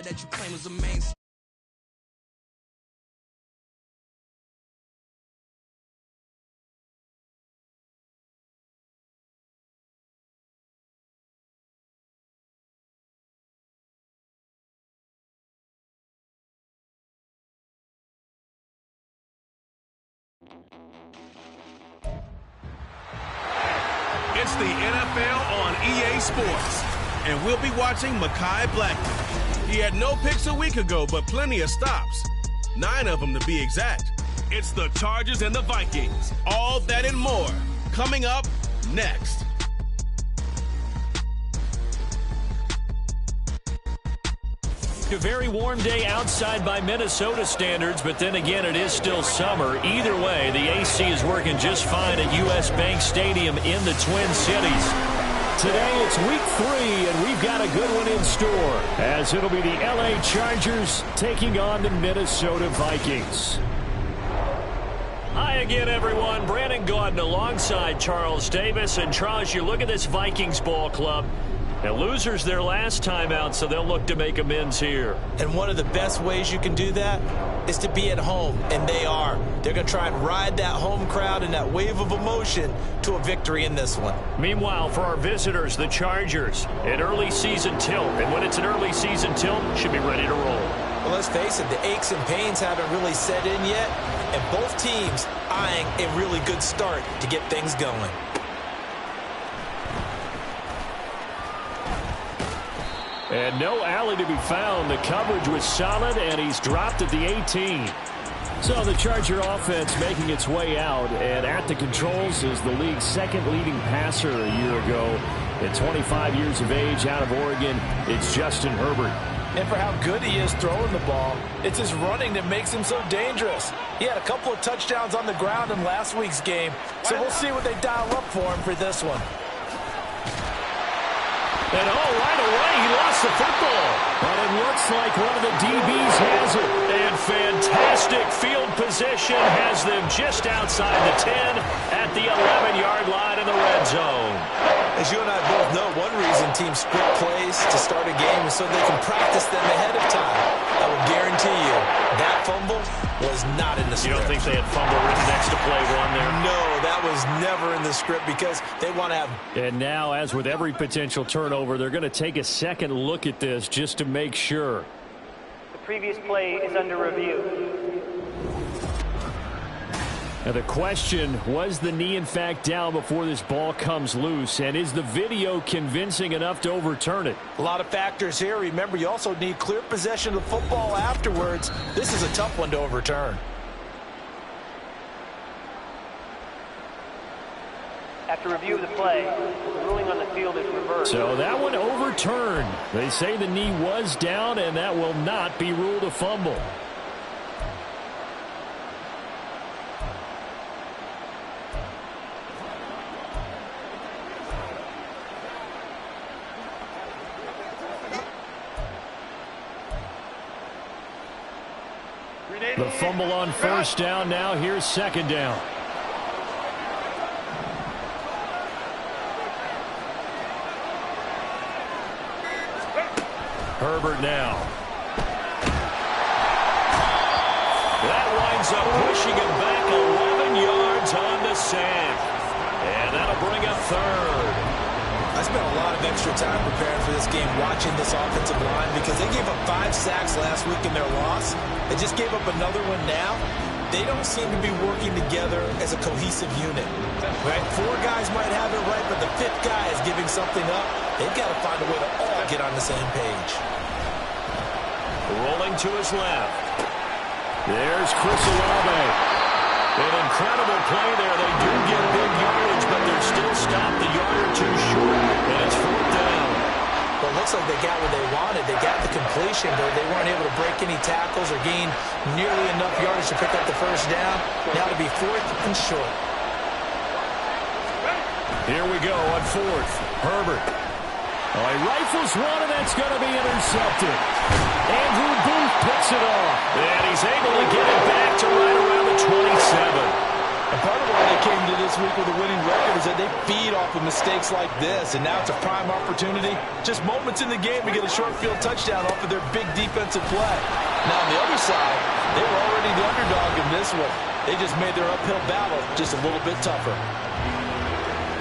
that you claim is a main. It's the NFL on EA Sports, and we'll be watching Mekhi Blackmon. He had no picks a week ago, but plenty of stops. 9 of them to be exact. It's the Chargers and the Vikings. All that and more coming up next. A very warm day outside by Minnesota standards, but then again, it is still summer. Either way, the AC is working just fine at U.S. Bank Stadium in the Twin Cities. Today, it's week 3, and we've got a good one in store, as it'll be the L.A. Chargers taking on the Minnesota Vikings. Hi again, everyone. Brandon Gaudin alongside Charles Davis. And Charles, you look at this Vikings ball club. Now, losers their last time out, so they'll look to make amends here. And one of the best ways you can do that is to be at home, and they are. They're going to try and ride that home crowd and that wave of emotion to a victory in this one. Meanwhile, for our visitors, the Chargers, an early season tilt. And when it's an early season tilt, should be ready to roll. Well, let's face it, the aches and pains haven't really set in yet, and both teams eyeing a really good start to get things going. And no alley to be found. The coverage was solid, and he's dropped at the 18. So the Charger offense making its way out, and at the controls is the league's second leading passer a year ago. At 25 years of age, out of Oregon, it's Justin Herbert. And for how good he is throwing the ball, it's his running that makes him so dangerous. He had a couple of touchdowns on the ground in last week's game, so we'll see what they dial up for him for this one. And right away, he lost the football. But it looks like one of the DBs has it. And fantastic field position has them just outside the 10 at the 11-yard line in the red zone. As you and I both know, one reason teams split plays to start a game is so they can practice them ahead of time. I will guarantee you that fumble was not in the script. You don't think they had fumble written next to play one there? No, that was never in the script because they want to have. And now, as with every potential turnover, they're going to take a second look at this just to make sure. The previous play is under review. Now the question, was the knee in fact down before this ball comes loose? And is the video convincing enough to overturn it? A lot of factors here. Remember, you also need clear possession of the football afterwards. This is a tough one to overturn. After review of the play, the ruling on the field is reversed. So that one overturned. They say the knee was down, and that will not be ruled a fumble. The fumble on first down. Now here's second down. Herbert now. That winds up pushing him back 11 yards on the sack. And that'll bring up third. I spent a lot of extra time preparing for this game watching this offensive line because they gave up 5 sacks last week in their loss. They just gave up another one now. They don't seem to be working together as a cohesive unit. Right? 4 guys might have it right, but the 5th guy is giving something up. They've got to find a way to all get on the same page. Rolling to his left. There's Chris Olave. An incredible play there. They do get big yardage, but they're still stopped a yard or two short. And it's 4th down. Well, it looks like they got what they wanted. They got the completion, but they weren't able to break any tackles or gain nearly enough yardage to pick up the first down. Now to be 4th and short. Here we go on 4th. Herbert. Oh, he rifles one, and that's going to be intercepted. Andrew Booth picks it off. And he's able to get it back to right around the 27. And part of why they came to this week with a winning record is that they feed off of mistakes like this, and now it's a prime opportunity, just moments in the game to get a short field touchdown off of their big defensive play. Now on the other side, they were already the underdog in this one. They just made their uphill battle just a little bit tougher.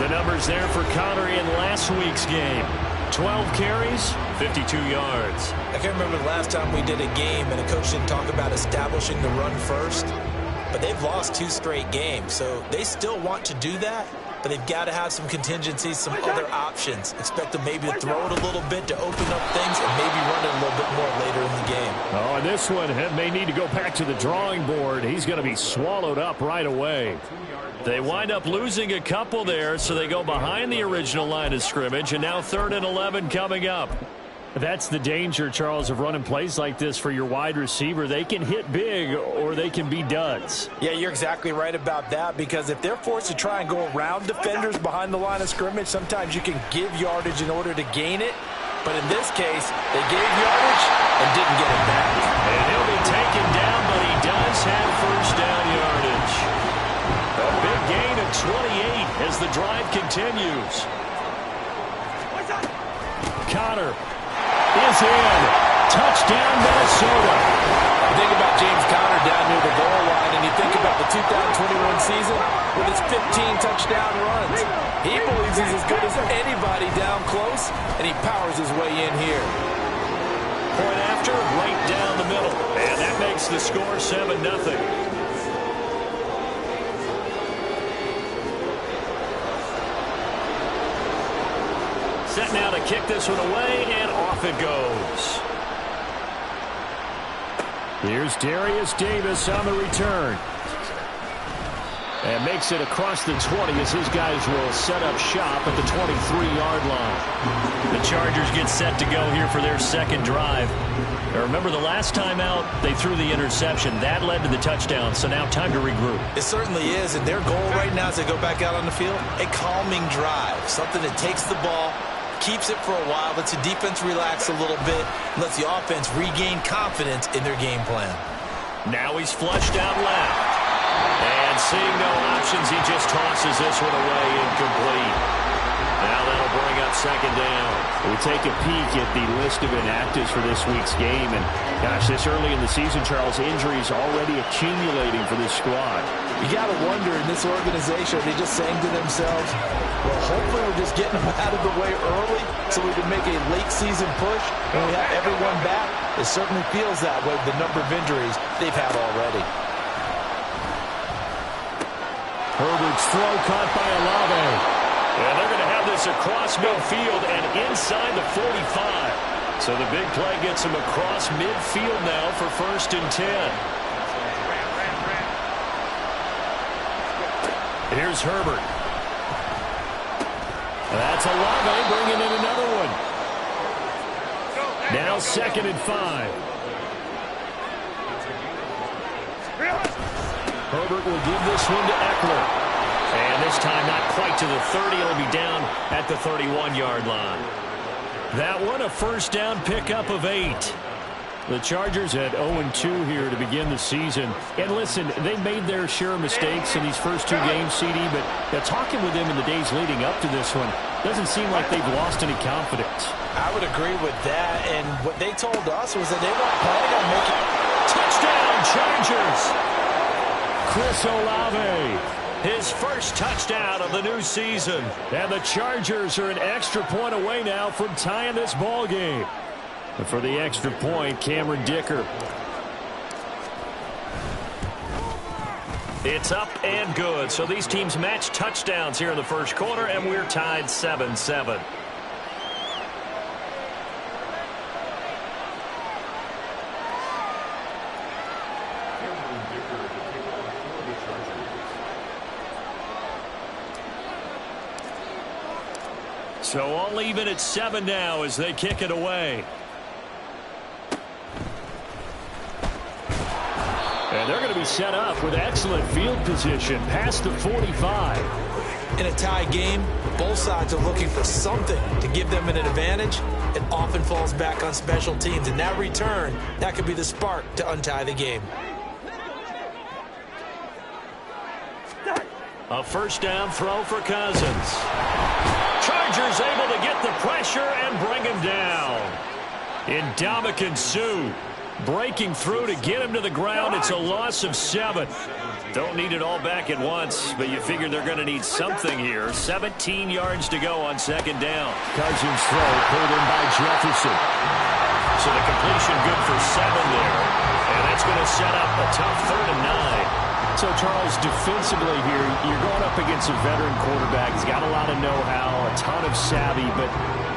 The numbers there for Connery in last week's game. 12 carries, 52 yards. I can't remember the last time we did a game and a coach didn't talk about establishing the run first. But they've lost 2 straight games, so they still want to do that, but they've got to have some contingencies, some other options. Expect them maybe to throw it a little bit to open up things and maybe run it a little bit more later in the game. Oh, and this one may need to go back to the drawing board. He's going to be swallowed up right away. They wind up losing a couple there, so they go behind the original line of scrimmage, and now 3rd and 11 coming up. That's the danger, Charles, of running plays like this for your wide receiver. They can hit big or they can be duds. Yeah, you're exactly right about that, because if they're forced to try and go around defenders behind the line of scrimmage, sometimes you can give yardage in order to gain it. But in this case, they gave yardage and didn't get it back. And he'll be taken down, but he does have first down yardage. A big gain of 28 as the drive continues. Connor is in. Touchdown, Minnesota. You think about James Conner down near the goal line, and you think about the 2021 season with his 15 touchdown runs. He believes he's as good as anybody down close, and he powers his way in here. Point after, right down the middle. And that makes the score 7-0. Set now to kick this one away, and off it goes. Here's Darius Davis on the return. And makes it across the 20 as his guys will set up shop at the 23-yard line. The Chargers get set to go here for their second drive. Now remember, the last time out, they threw the interception. That led to the touchdown, so now time to regroup. It certainly is, and their goal right now as they go back out on the field, a calming drive, something that takes the ball, keeps it for a while, lets the defense relax a little bit, lets the offense regain confidence in their game plan. Now he's flushed out left. And seeing no options, he just tosses this one away, incomplete. Now that'll bring up second down. We take a peek at the list of inactives for this week's game. And, gosh, this early in the season, Charles, injuries already accumulating for this squad. You got to wonder in this organization, are they just saying to themselves, well, hopefully we're just getting them out of the way early so we can make a late season push when we have everyone back. It certainly feels that way with the number of injuries they've had already. Herbert's throw caught by Olave. And they're going to have this across midfield and inside the 45. So the big play gets him across midfield now for 1st and 10. Here's Herbert. That's Olave bringing in another one. Now 2nd and 5. Herbert will give this one to Eckler. And this time not quite to the 30. It'll be down at the 31-yard line. That one a first down pickup of 8. The Chargers at 0-2 here to begin the season. And listen, they made their share of mistakes in these first 2 games, CD, but talking with them in the days leading up to this one, doesn't seem like they've lost any confidence. I would agree with that, and what they told us was that they weren't planning on making... Touchdown, Chargers! Chris Olave, his first touchdown of the new season. And the Chargers are an extra point away now from tying this ball game. And for the extra point, Cameron Dicker. It's up and good. So these teams match touchdowns here in the first quarter, and we're tied 7-7. So all even at 7 now as they kick it away. And they're going to be set up with excellent field position past the 45. In a tie game, both sides are looking for something to give them an advantage. It often falls back on special teams. In that return, that could be the spark to untie the game. A first down throw for Cousins. Chargers able to get the pressure and bring him down. Ndamukong Suh breaking through to get him to the ground. It's a loss of 7. Don't need it all back at once, but you figure they're going to need something here. 17 yards to go on second down. Cousins throw pulled in by Jefferson. So the completion good for 7 there. And that's going to set up a tough 3rd and 9. So, Charles, defensively here, you're going up against a veteran quarterback. He's got a lot of know-how, a ton of savvy, but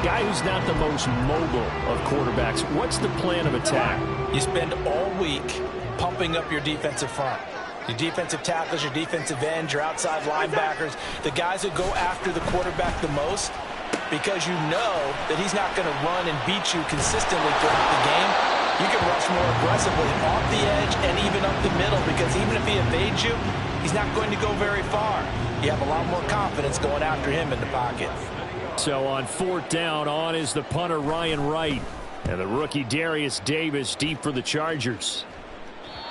guy who's not the most mobile of quarterbacks. What's the plan of attack? You spend all week pumping up your defensive front. Your defensive tackles, your defensive ends, your outside linebackers, the guys that go after the quarterback the most, because you know that he's not going to run and beat you consistently throughout the game. You can rush more aggressively off the edge and even up the middle, because even if he evades you, he's not going to go very far. You have a lot more confidence going after him in the pocket. So on 4th down, on is the punter Ryan Wright. And the rookie Darius Davis deep for the Chargers.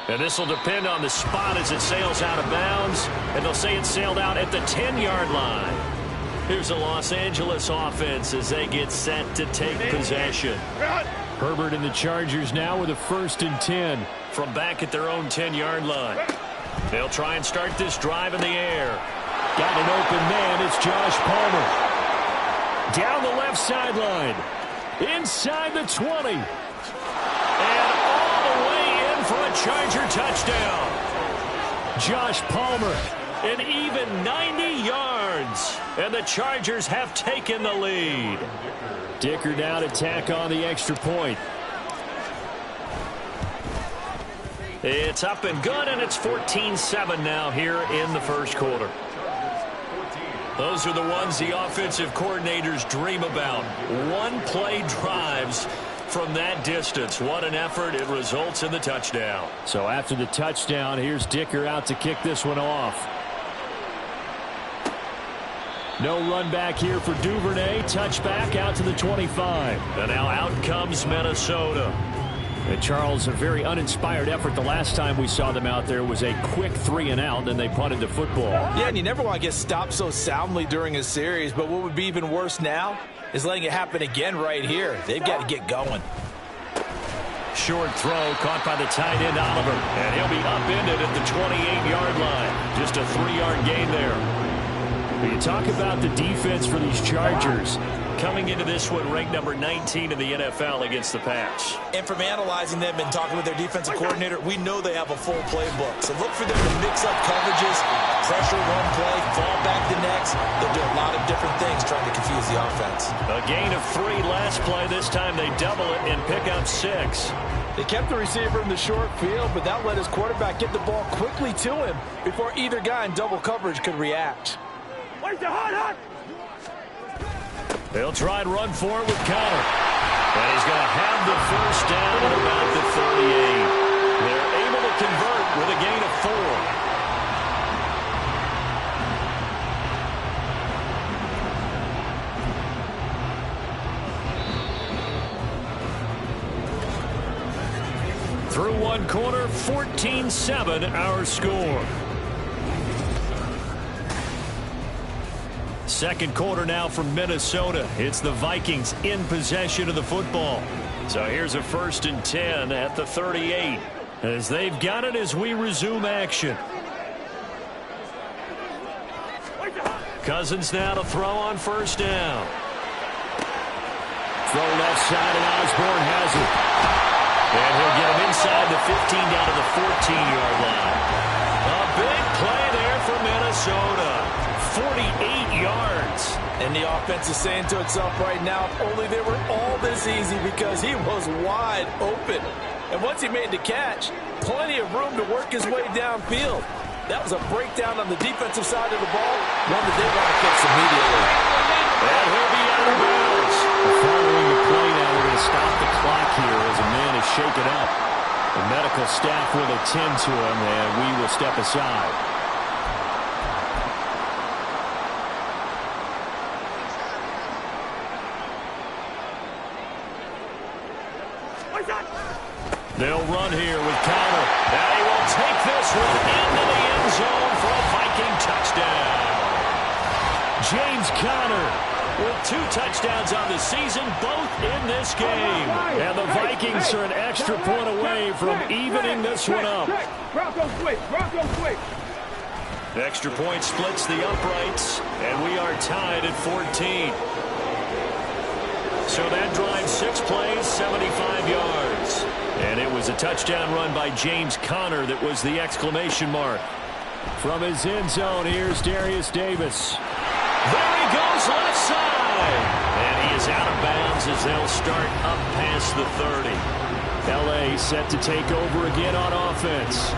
And this will depend on the spot as it sails out of bounds. And they'll say it sailed out at the 10-yard line. Here's the Los Angeles offense as they get set to take possession. Herbert and the Chargers now with a 1st and 10. From back at their own 10-yard line. They'll try and start this drive in the air. Got an open man. It's Josh Palmer. Down the left sideline. Inside the 20. And all the way in for a Charger touchdown. Josh Palmer. An even 90 yards. And the Chargers have taken the lead. Dicker now to tack on the extra point. It's up and good, and it's 14-7 now here in the first quarter. Those are the ones the offensive coordinators dream about. One-play drives from that distance. What an effort. It results in the touchdown. So after the touchdown, here's Dicker out to kick this one off. No run back here for Duvernay. Touchback out to the 25. And now out comes Minnesota. And Charles, a very uninspired effort. The last time we saw them out there was a quick 3-and-out, then they punted the football. Yeah, and you never want to get stopped so soundly during a series, but what would be even worse now is letting it happen again right here. They've got to get going. Short throw caught by the tight end Oliver. And he'll be upended at the 28-yard line. Just a 3-yard gain there. When you talk about the defense for these Chargers, coming into this one ranked number 19 in the NFL against the pass. And from analyzing them and talking with their defensive coordinator, we know they have a full playbook. So look for them to mix up coverages, pressure one play, fall back the next. They'll do a lot of different things trying to confuse the offense. A gain of 3 last play. This time they double it and pick up 6. They kept the receiver in the short field, but that let his quarterback get the ball quickly to him before either guy in double coverage could react. They'll try and run for it with Connor. And he's going to have the first down at about the 38. They're able to convert with a gain of 4. Through one quarter, 14-7 our score. Second quarter now from Minnesota. It's the Vikings in possession of the football. So here's a 1st and 10 at the 38. As they've got it as we resume action. Cousins now to throw on 1st down. Throw left side and Osborne has it. And he'll get him inside the 15 down to the 14-yard line. A big play there for Minnesota. 48 yards. And the offense is saying to itself right now, if only they were all this easy, because he was wide open. And once he made the catch, plenty of room to work his way downfield. That was a breakdown on the defensive side of the ball, one that they want to fix immediately. And he'll be out of bounds. Following the play now, they're going to stop the clock here as a man is shaken up. The medical staff will attend to him, and we will step aside. They'll run here with Connor. And he will take this one into the end zone for a Vikings Viking touchdown. James Conner with 2 touchdowns on the season, both in this game. And the Vikings are an extra point away from evening this one up. The extra point splits the uprights, and we are tied at 14. So that drive, 6 plays, 75 yards. And it was a touchdown run by James Conner that was the exclamation mark. From his end zone, here's Darius Davis. There he goes, left side. And he is out of bounds as they'll start up past the 30. L.A. set to take over again on offense.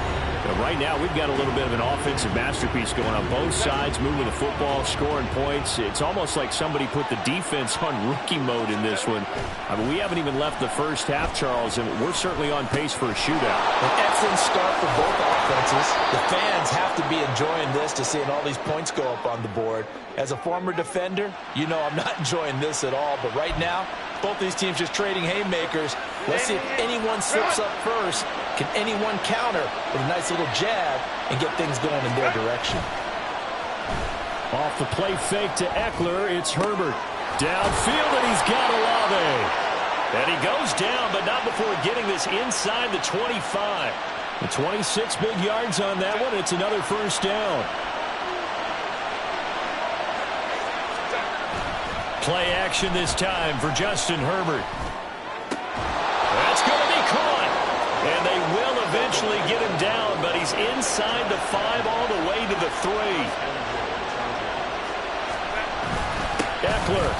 But right now, we've got a little bit of an offensive masterpiece going on both sides, moving the football, scoring points. It's almost like somebody put the defense on rookie mode in this one. I mean, we haven't even left the first half, Charles, and we're certainly on pace for a shootout. An excellent start for both offenses. The fans have to be enjoying this to seeing all these points go up on the board. As a former defender, you know I'm not enjoying this at all. But right now, both these teams just trading haymakers. Let's see if anyone slips up first. Can anyone counter with a nice little jab and get things going in their direction? Off the play fake to Eckler, it's Herbert. Downfield, and he's got Olave. And he goes down, but not before getting this inside the 25. The 26 big yards on that one. It's another first down. Play action this time for Justin Herbert. That's going to be caught. And they will eventually get him down, but he's inside the 5 all the way to the 3. Eckler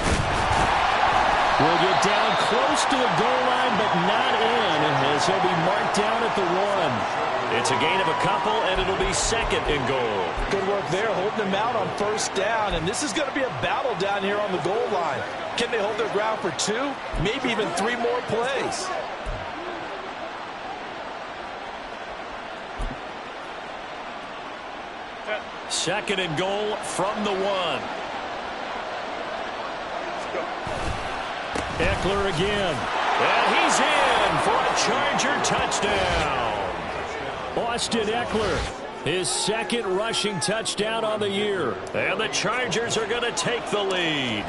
will get down close to the goal line, but not in, as he'll be marked down at the 1. It's a gain of a couple, and it'll be 2nd and goal. Good work there, holding them out on first down, and this is going to be a battle down here on the goal line. Can they hold their ground for 2, maybe even 3 more plays? Second and goal from the 1. Eckler again. And he's in for a Charger touchdown. Austin Eckler, his 2nd rushing touchdown on the year. And the Chargers are going to take the lead.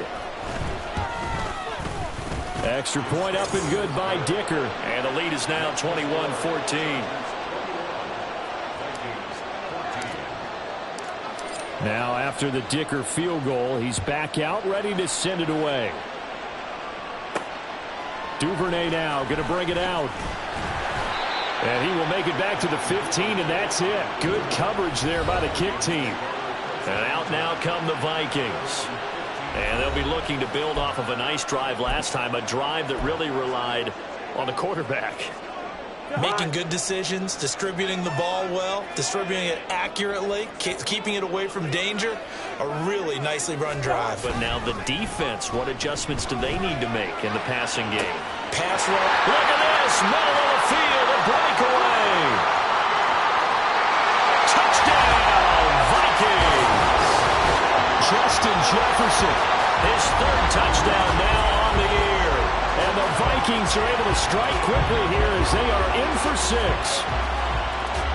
Extra point up and good by Dicker. And the lead is now 21-14. Now after the Dicker field goal, he's back out, ready to send it away. Duvernay now going to bring it out. And he will make it back to the 15, and that's it. Good coverage there by the kick team. And out now come the Vikings. And they'll be looking to build off of a nice drive last time, a drive that really relied on the quarterback. Making good decisions, distributing the ball well, distributing it accurately, keeping it away from danger. A really nicely run drive. But now the defense, what adjustments do they need to make in the passing game? Pass rush. Look at this, middle of the field, a breakaway. Touchdown, Vikings. Justin Jefferson, his 3rd touchdown now on the year. And the Vikings are able to strike quickly here as they are in for 6.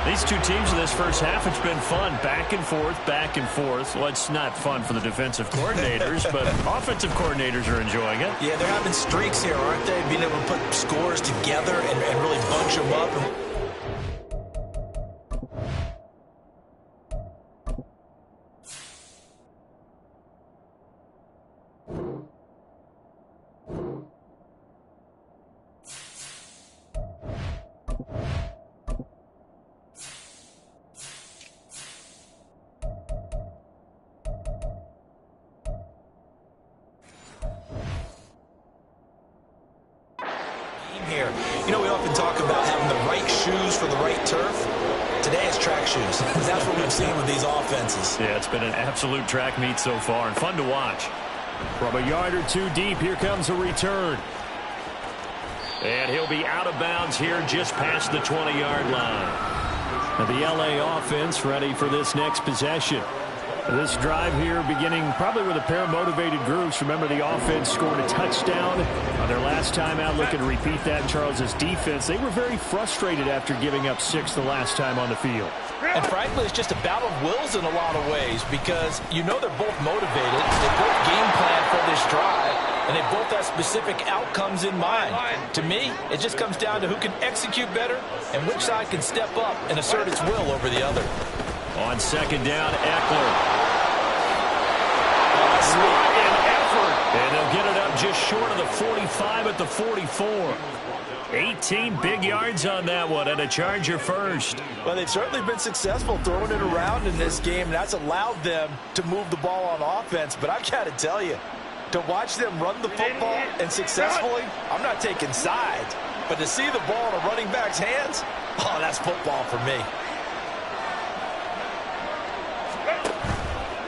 These two teams in this first half, it's been fun. Back and forth, back and forth. Well, it's not fun for the defensive coordinators, but offensive coordinators are enjoying it. Yeah, they're having streaks here, aren't they? Being able to put scores together and really bunch them up. Here, you know, we often talk about having the right shoes for the right turf. Today it's track shoes. That's what we've seen with these offenses. Yeah, it's been an absolute track meet so far and fun to watch. From a yard or 2 deep, here comes a return. And he'll be out of bounds here just past the 20-yard line. And the L.A. offense ready for this next possession. This drive here beginning probably with a pair of motivated groups. Remember, the offense scored a touchdown on their last time out. Looking to repeat that in Charles's defense. They were very frustrated after giving up 6 the last time on the field. And frankly, it's just a battle of wills in a lot of ways because you know they're both motivated. They both game plan for this drive, and they both have specific outcomes in mind. To me, it just comes down to who can execute better and which side can step up and assert its will over the other. On second down, Eckler. What an effort. And they'll get it up just short of the 45 at the 44. 18 big yards on that one, and a Charger first. Well, they've certainly been successful throwing it around in this game, and that's allowed them to move the ball on offense. But I've got to tell you, to watch them run the football and successfully, I'm not taking sides. But to see the ball in a running back's hands, oh, that's football for me.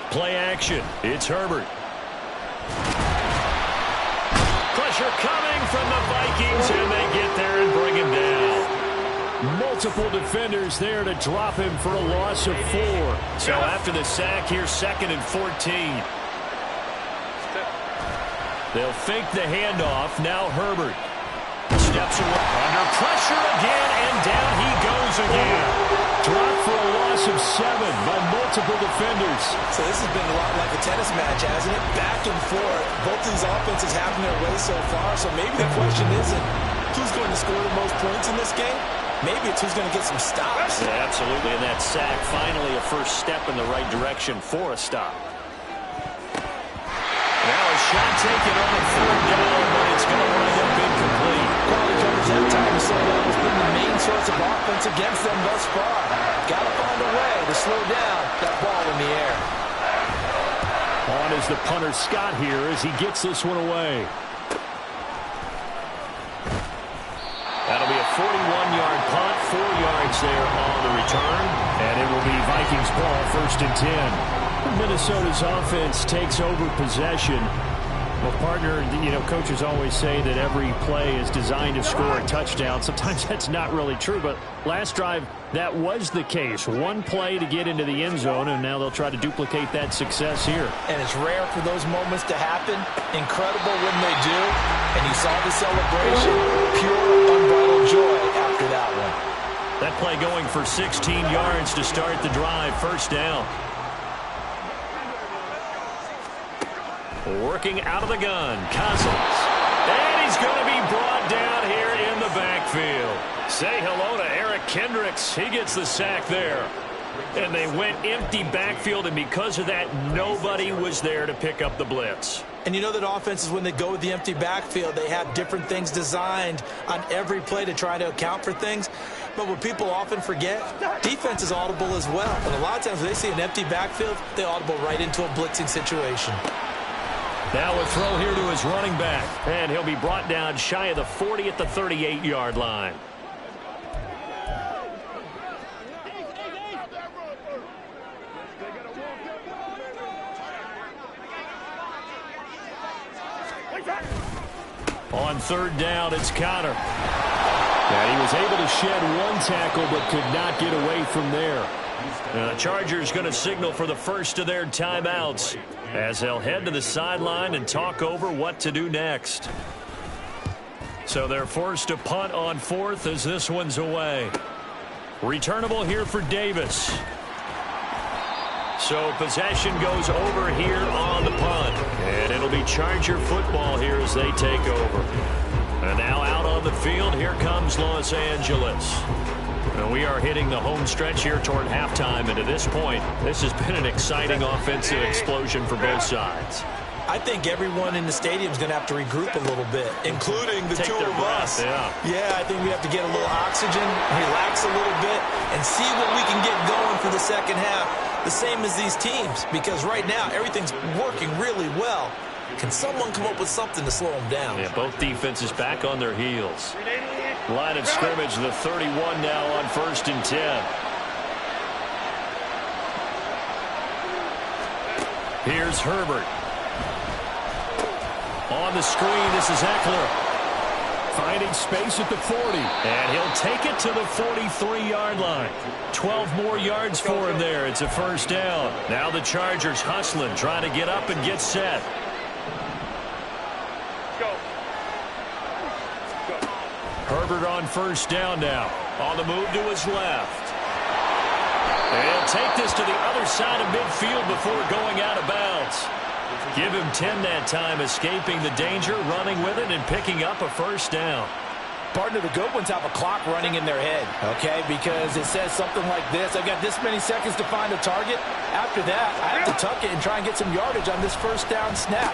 Play action. It's Herbert. Pressure coming from the Vikings, and they get there and bring him down. Multiple defenders there to drop him for a loss of 4. So after the sack, here's 2nd and 14. They'll fake the handoff. Now Herbert steps away. Under pressure again, and down he goes again. Dropped for a loss of 7 by multiple defenders. So this has been a lot like a tennis match, hasn't it? Back and forth. Both these offenses having their way so far. So maybe the question isn't who's going to score the most points in this game. Maybe it's who's going to get some stops. Yeah, absolutely, and that sack finally a first step in the right direction for a stop. Now a shot taken on a 3rd down, but it's going to wind up incomplete. Quality coverage that time to slow down has been the main source of offense against them thus far. Got to find a way to slow down that ball in the air. On is the punter Scott here as he gets this one away. That'll be a 41-yard punt, 4 yards there on the return, and it will be Vikings ball, 1st and 10. Minnesota's offense takes over possession. Well, partner, you know, coaches always say that every play is designed to score a touchdown. Sometimes that's not really true, but last drive, that was the case. One play to get into the end zone, and now they'll try to duplicate that success here. And it's rare for those moments to happen. Incredible when they do. And you saw the celebration. Pure, unbridled joy after that one. That play going for 16 yards to start the drive, 1st down. Working out of the gun, Cousins. And he's going to be brought down here in the backfield. Say hello to Eric Kendricks. He gets the sack there. And they went empty backfield, and because of that, nobody was there to pick up the blitz. And you know that offenses, when they go with the empty backfield, they have different things designed on every play to try to account for things. But what people often forget, defense is audible as well. And a lot of times when they see an empty backfield, they audible right into a blitzing situation. Now a throw here to his running back. And he'll be brought down shy of the 40 at the 38-yard line. On 3rd down, it's Connor. And he was able to shed 1 tackle but could not get away from there. The Chargers going to signal for the first of their timeouts as they'll head to the sideline and talk over what to do next. So they're forced to punt on 4th as this one's away. Returnable here for Davis. So possession goes over here on the punt. And it'll be Charger football here as they take over. And now out on the field, here comes Los Angeles. And we are hitting the home stretch here toward halftime. And to this point, this has been an exciting offensive explosion for both sides. I think everyone in the stadium is going to have to regroup a little bit, including the two of us. Yeah, I think we have to get a little oxygen, relax a little bit, and see what we can get going for the second half. The same as these teams, because right now everything's working really well. Can someone come up with something to slow them down? Yeah, both defenses back on their heels. Line of scrimmage, the 31 now on 1st and 10. Here's Herbert. On the screen, this is Eckler. finding space at the 40. And he'll take it to the 43-yard line. 12 more yards for him there. It's a first down. Now the Chargers hustling, trying to get up and get set. Herbert on first down now. On the move to his left. And he'll take this to the other side of midfield before going out of bounds. Give him 10 that time, escaping the danger, running with it, and picking up a first down. Partner, the good ones have a clock running in their head, okay? Because it says something like this. I've got this many seconds to find a target. After that, I have to tuck it and try and get some yardage on this first down snap.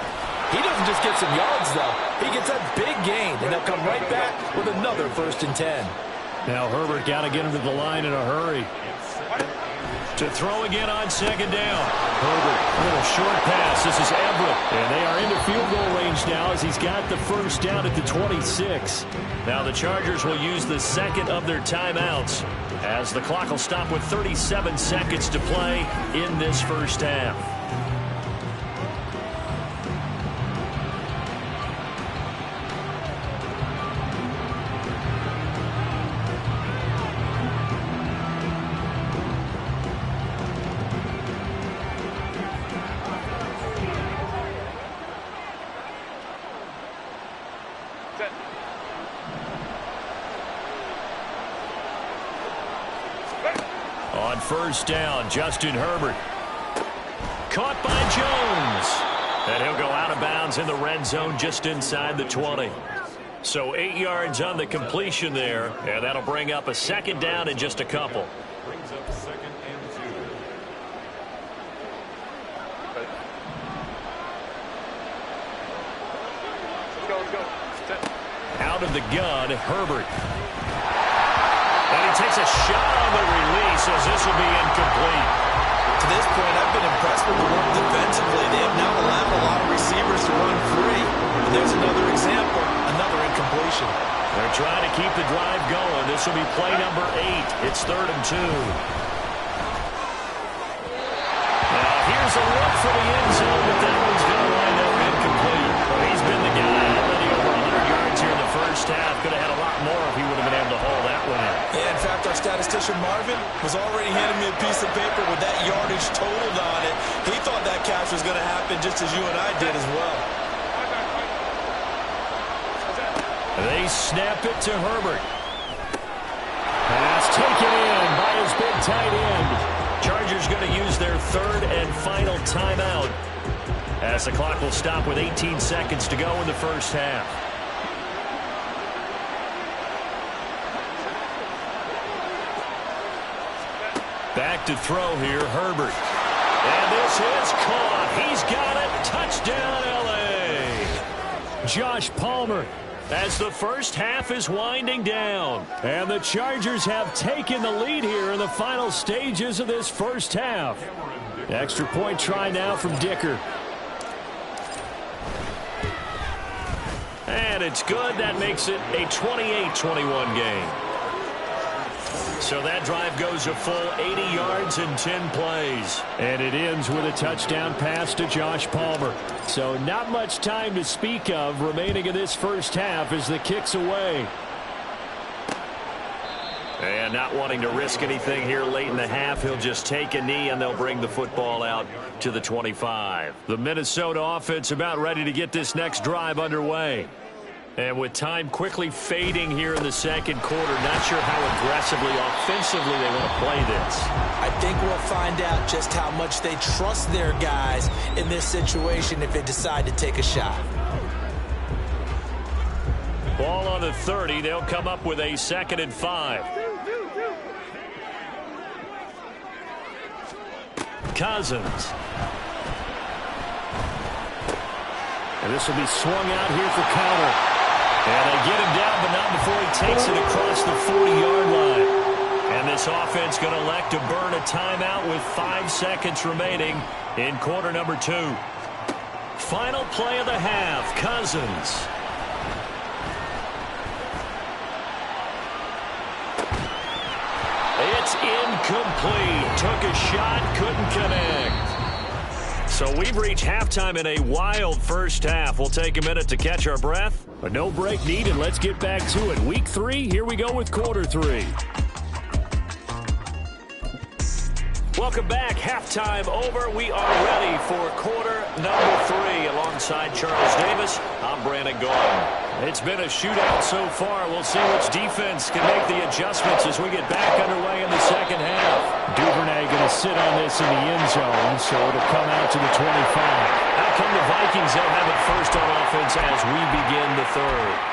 He doesn't just get some yards, though. He gets a big gain, and they'll come right back with another 1st and 10. Now Herbert got to get him to the line in a hurry. To throw again on second down. Herbert, a little short pass. This is Everett. And they are into field goal range now as he's got the first down at the 26. Now the Chargers will use the second of their timeouts as the clock will stop with 37 seconds to play in this first half. On first down, Justin Herbert. Caught by Jones. And he'll go out of bounds in the red zone just inside the 20. So 8 yards on the completion there, and that'll bring up a second down in just a couple. Brings up 2nd and 2. Out of the gun, Herbert. And he takes a shot on the release as this will be incomplete. To this point, I've been impressed with the work defensively. They have now allowed a lot of receivers to run free. And there's another example, another incompletion. They're trying to keep the drive going. This will be play number 8. It's 3rd and 2. Now here's a look for the end zone, but that one's going to wind up incomplete. Well, he's been the guy already over 100 yards here in the first half. Could have had a lot more if he would have been able to haul that one in. Yeah, in fact, our statistician Marvin was already handing me a piece of paper with that yardage totaled on it. He thought that catch was going to happen just as you and I did as well. They snap it to Herbert. Pass taken in by his big tight end. Chargers going to use their 3rd and final timeout as the clock will stop with 18 seconds to go in the first half. Back to throw here, Herbert. And this is caught. He's got it. Touchdown, L.A. Josh Palmer. As the first half is winding down. And the Chargers have taken the lead here in the final stages of this first half. Extra point try now from Dicker. And it's good. That makes it a 28-21 game. So that drive goes a full 80 yards in 10 plays. And it ends with a touchdown pass to Josh Palmer. So not much time to speak of remaining in this first half as the kick's away. And not wanting to risk anything here late in the half, he'll just take a knee and they'll bring the football out to the 25. The Minnesota offense about ready to get this next drive underway. And with time quickly fading here in the second quarter, not sure how aggressively, offensively they want to play this. I think we'll find out just how much they trust their guys in this situation if they decide to take a shot. Ball on the 30. They'll come up with a 2nd and 5. Cousins. And this will be swung out here for counter. And they get him down, but not before he takes it across the 40-yard line. And this offense going to elect to burn a timeout with 5 seconds remaining in quarter number 2. Final play of the half, Cousins. It's incomplete. Took a shot, couldn't connect. So So we've reached halftime in a wild first half. We'll take a minute to catch our breath. But no break needed. Let's get back to it. Week 3, here we go with quarter 3. Welcome back. Halftime over. We are ready for quarter number 3. Alongside Charles Davis, I'm Brandon Gaudin. It's been a shootout so far. We'll see which defense can make the adjustments as we get back underway in the second half. Duvernay going to sit on this in the end zone, so it'll come out to the 25. How come the Vikings don't have it first on offense as we begin the third?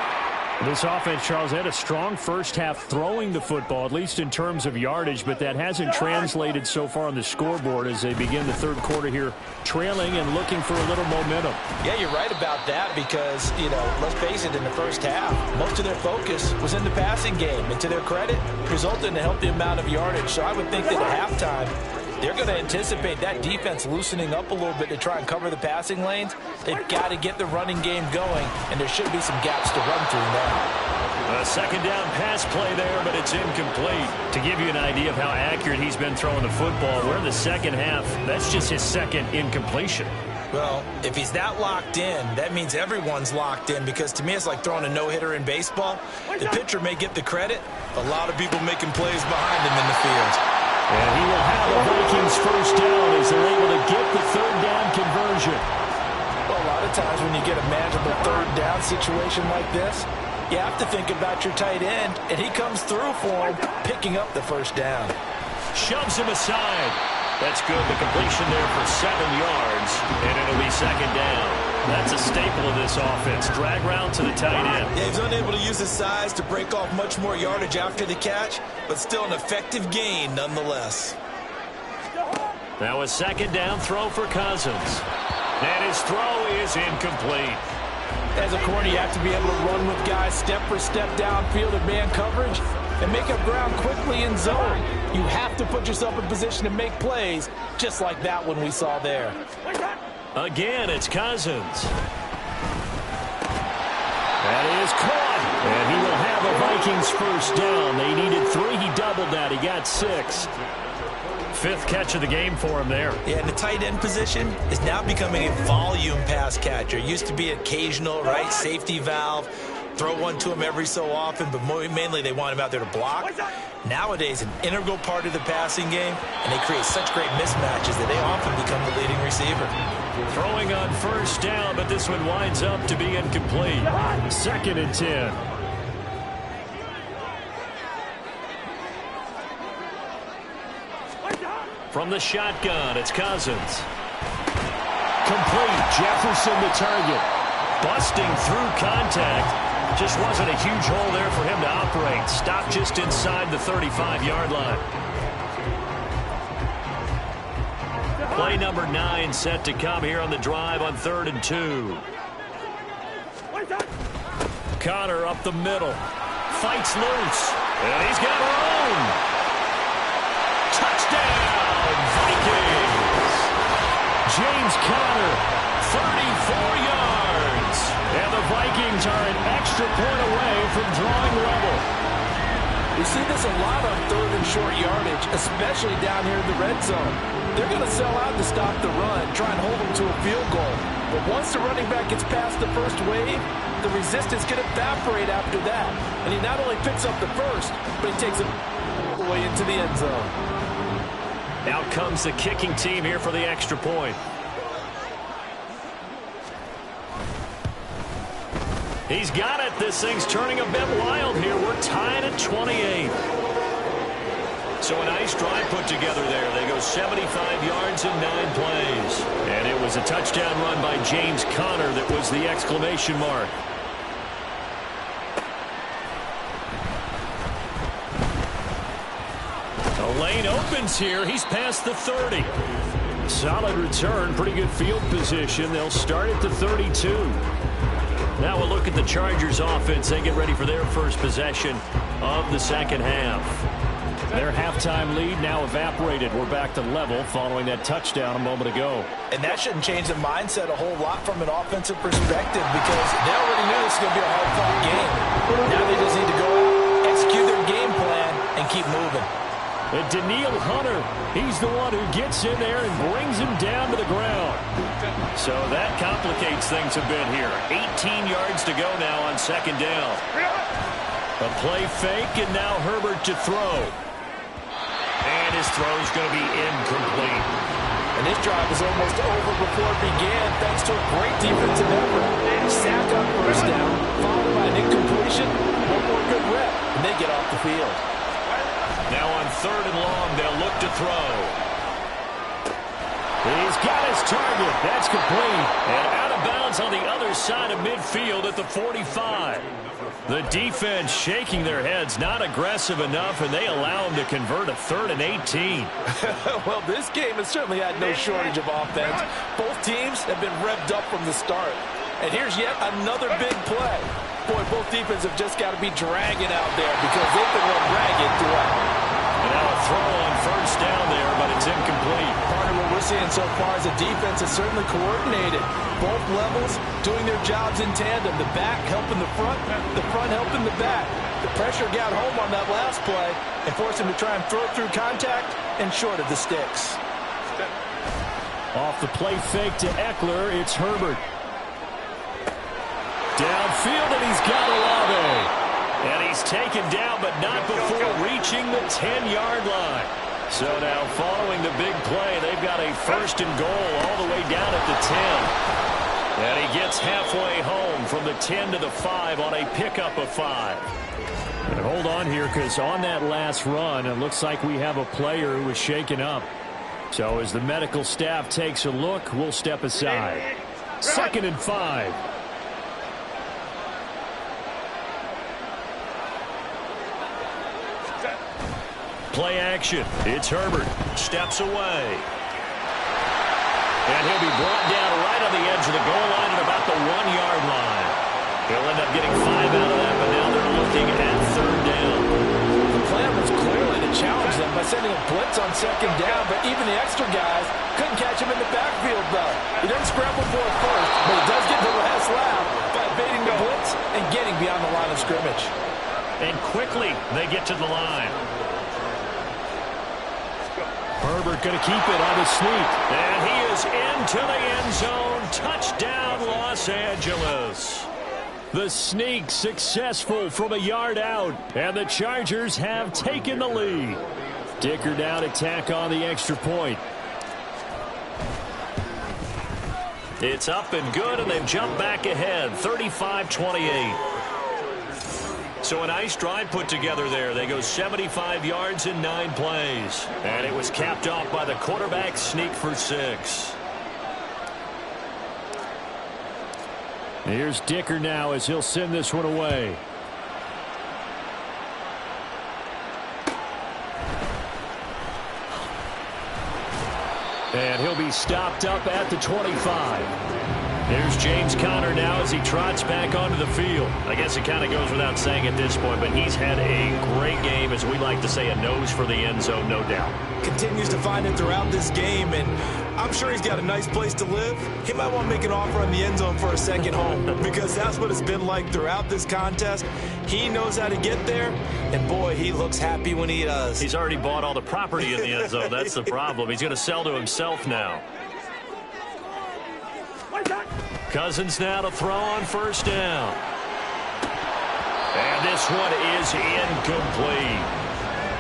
This offense, Charles, had a strong first half throwing the football, at least in terms of yardage, but that hasn't translated so far on the scoreboard as they begin the third quarter here, trailing and looking for a little momentum. Yeah, you're right about that because, let's face it, in the first half, most of their focus was in the passing game. And to their credit, resulted in a healthy amount of yardage. So I would think that at halftime, they're going to anticipate that defense loosening up a little bit to try and cover the passing lanes. They've got to get the running game going, and there should be some gaps to run through now. A second down pass play there, but it's incomplete. To give you an idea of how accurate he's been throwing the football, we're in the second half. That's just his second incompletion. Well, if he's that locked in, that means everyone's locked in because to me it's like throwing a no-hitter in baseball. The pitcher may get the credit. A lot of people making plays behind him in the field. And he will have the Vikings first down as they're able to get the third down conversion. Well, a lot of times when you get a manageable third down situation like this, you have to think about your tight end, and he comes through for him, picking up the first down. Shoves him aside. That's good. The completion there for 7 yards, and it'll be second down. That's a staple of this offense. Drag route to the tight end. Yeah, he's unable to use his size to break off much more yardage after the catch, but still an effective gain nonetheless. Now a second down throw for Cousins. And his throw is incomplete. As a corner, you have to be able to run with guys step for step downfield in man coverage and make up ground quickly in zone. You have to put yourself in position to make plays, just like that one we saw there. Again, it's Cousins. That is caught. And he will have a Vikings first down. They needed 3. He doubled that. He got 6. 5th catch of the game for him there. Yeah, and the tight end position is now becoming a volume pass catcher. It used to be occasional, right, safety valve. Throw one to him every so often, but mainly they want him out there to block. Nowadays, an integral part of the passing game, and they create such great mismatches that they often become the leading receiver. Throwing on first down, but this one winds up to be incomplete. 2nd and 10. From the shotgun, it's Cousins. Complete. Jefferson the target. Busting through contact. Just wasn't a huge hole there for him to operate. Stopped just inside the 35-yard line. Play number 9 set to come here on the drive on 3rd and 2. Connor up the middle. Fights loose. And he's got room. Touchdown, Vikings. James Conner, 34 yards. And the Vikings are an extra point away from drawing level. We see this a lot on 3rd and short yardage, especially down here in the red zone. They're going to sell out to stop the run, try and hold them to a field goal. But once the running back gets past the first wave, the resistance can evaporate after that. And he not only picks up the first, but he takes it all the way into the end zone. Out comes the kicking team here for the extra point. He's got it. This thing's turning a bit wild here. We're tied at 28. So a nice drive put together there. They go 75 yards in 9 plays. And it was a touchdown run by James Conner that was the exclamation mark. The lane opens here. He's past the 30. Solid return. Pretty good field position. They'll start at the 32. Now we'll look at the Chargers offense. They get ready for their first possession of the second half. Their halftime lead now evaporated. We're back to level following that touchdown a moment ago. And that shouldn't change the mindset a whole lot from an offensive perspective because they already knew this was going to be a hard-fought game. Now they just need to go out, execute their game plan, and keep moving. And Daniil Hunter, he's the one who gets in there and brings him down to the ground. So that complicates things a bit here. 18 yards to go now on second down. A play fake, and now Herbert to throw. And his throw's going to be incomplete. And this drive was almost over before it began, thanks to a great defensive effort. Sack on first down, followed by an incompletion. One more good rep, and they get off the field. Now on third and long, they'll look to throw. He's got his target. That's complete. And out of bounds on the other side of midfield at the 45. The defense shaking their heads, not aggressive enough, and they allow him to convert a 3rd and 18. Well, this game has certainly had no shortage of offense. Both teams have been revved up from the start. And here's yet another big play. Boy, both defenses have just got to be dragging out there because they've been run ragged throughout. And now a throw on first down there, but it's incomplete. Part of what we're seeing so far is the defense is certainly coordinated. Both levels doing their jobs in tandem. The back helping the front helping the back. The pressure got home on that last play and forced him to try and throw through contact and short of the sticks. Off the play fake to Eckler, it's Herbert. Downfield, and he's got Olave. And he's taken down, but not before reaching the 10-yard line. So now following the big play, they've got a first and goal all the way down at the 10. And he gets halfway home from the 10 to the 5 on a pickup of 5. And hold on here, because on that last run, it looks like we have a player who was shaken up. So as the medical staff takes a look, we'll step aside. 2nd and 5. Play action. It's Herbert. Steps away. And he'll be brought down right on the edge of the goal line at about the 1-yard line. He'll end up getting 5 out of that, but now they're looking at 3rd down. The plan was clearly to challenge them by sending a blitz on 2nd down, but even the extra guys couldn't catch him in the backfield, though. He doesn't scramble for it first, but he does get the last laugh by evading the blitz and getting beyond the line of scrimmage. And quickly they get to the line. Herbert going to keep it on the sneak. And he is into the end zone. Touchdown, Los Angeles. The sneak successful from a yard out. And the Chargers have taken the lead. Dicker down to tack on the extra point. It's up and good, and they've jumped back ahead, 35-28. So a nice drive put together there. They go 75 yards in 9 plays. And it was capped off by the quarterback sneak for 6. Here's Dicker now as he'll send this one away. And he'll be stopped up at the 25. There's James Conner now as he trots back onto the field. I guess it kind of goes without saying at this point, but he's had a great game, as we like to say, a nose for the end zone, no doubt. Continues to find it throughout this game, and I'm sure he's got a nice place to live. He might want to make an offer on the end zone for a second home because that's what it's been like throughout this contest. He knows how to get there, and boy, he looks happy when he does. He's already bought all the property in the end zone. That's the problem. He's going to sell to himself now. Cousins now to throw on first down. And this one is incomplete.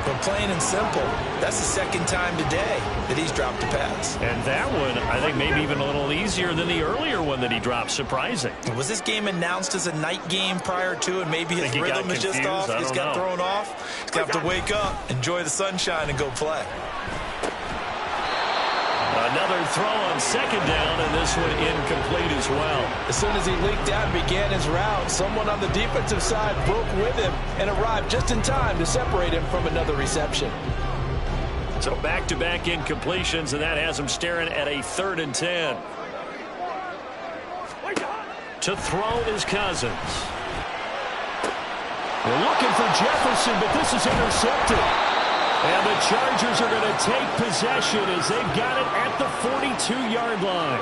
But plain and simple, that's the second time today that he's dropped a pass. And that one, I think, maybe even a little easier than the earlier one that he dropped. Surprising. Was this game announced as a night game prior to, and maybe his rhythm is just off? He's got thrown off. He's got to wake up, enjoy the sunshine, and go play. Another throw on second down, and this one incomplete as well. As soon as he leaked out and began his route, someone on the defensive side broke with him and arrived just in time to separate him from another reception. So back-to-back incompletions, and that has him staring at a 3rd and 10. To throw is Cousins. We're looking for Jefferson, but this is intercepted. And the Chargers are going to take possession as they've got it at the 42-yard line.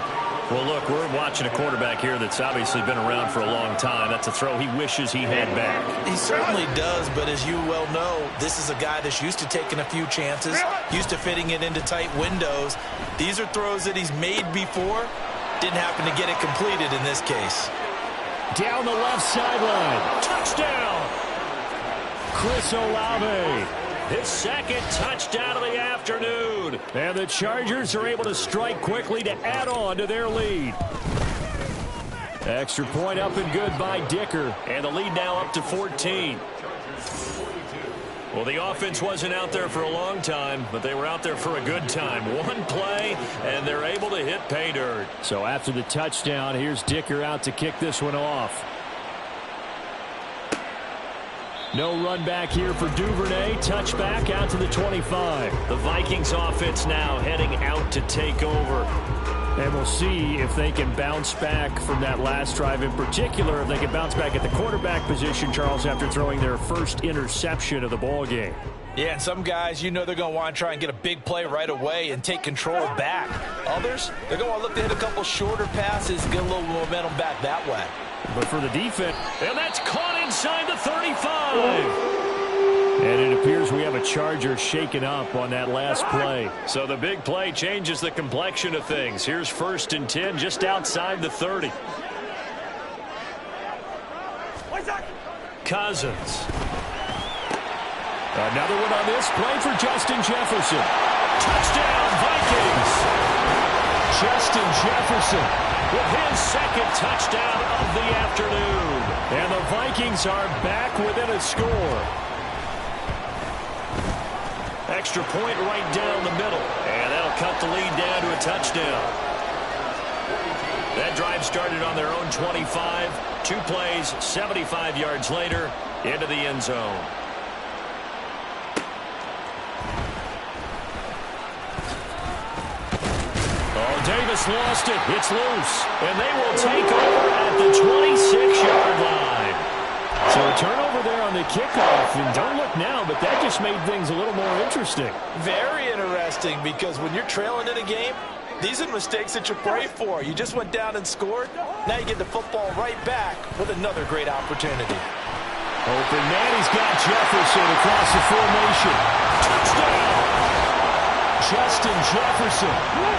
Well, look, we're watching a quarterback here that's obviously been around for a long time. That's a throw he wishes he had back. He certainly does, but as you well know, this is a guy that's used to taking a few chances, used to fitting it into tight windows. These are throws that he's made before. Didn't happen to get it completed in this case. Down the left sideline. Touchdown! Chris Olave. His second touchdown of the afternoon. And the Chargers are able to strike quickly to add on to their lead. Extra point up and good by Dicker. And the lead now up to 14. Well, the offense wasn't out there for a long time, but they were out there for a good time. One play, and they're able to hit pay dirt. So after the touchdown, here's Dicker out to kick this one off. No run back here for Duvernay. Touchback out to the 25. The Vikings offense now heading out to take over. And we'll see if they can bounce back from that last drive, in particular, if they can bounce back at the quarterback position, Charles, after throwing their first interception of the ball game. Yeah, and some guys, you know they're going to want to try and get a big play right away and take control back. Others, they're going to look to hit a couple shorter passes and get a little momentum back that way. But for the defense, and that's caught inside the 35. And it appears we have a Charger shaken up on that last play. So the big play changes the complexion of things. Here's 1st and 10 just outside the 30. Cousins. Another one on this play for Justin Jefferson. Touchdown, Vikings. Justin Jefferson with his second touchdown of the afternoon. And the Vikings are back within a score. Extra point right down the middle. And that'll cut the lead down to a touchdown. That drive started on their own 25. 2 plays, 75 yards later, into the end zone. Davis lost it. It's loose. And they will take over at the 26-yard line. So a turnover there on the kickoff. And don't look now, but that just made things a little more interesting. Very interesting, because when you're trailing in a game, these are mistakes that you pray for. You just went down and scored. Now you get the football right back with another great opportunity. Open man, he's got Jefferson across the formation. Touchdown! Justin Jefferson,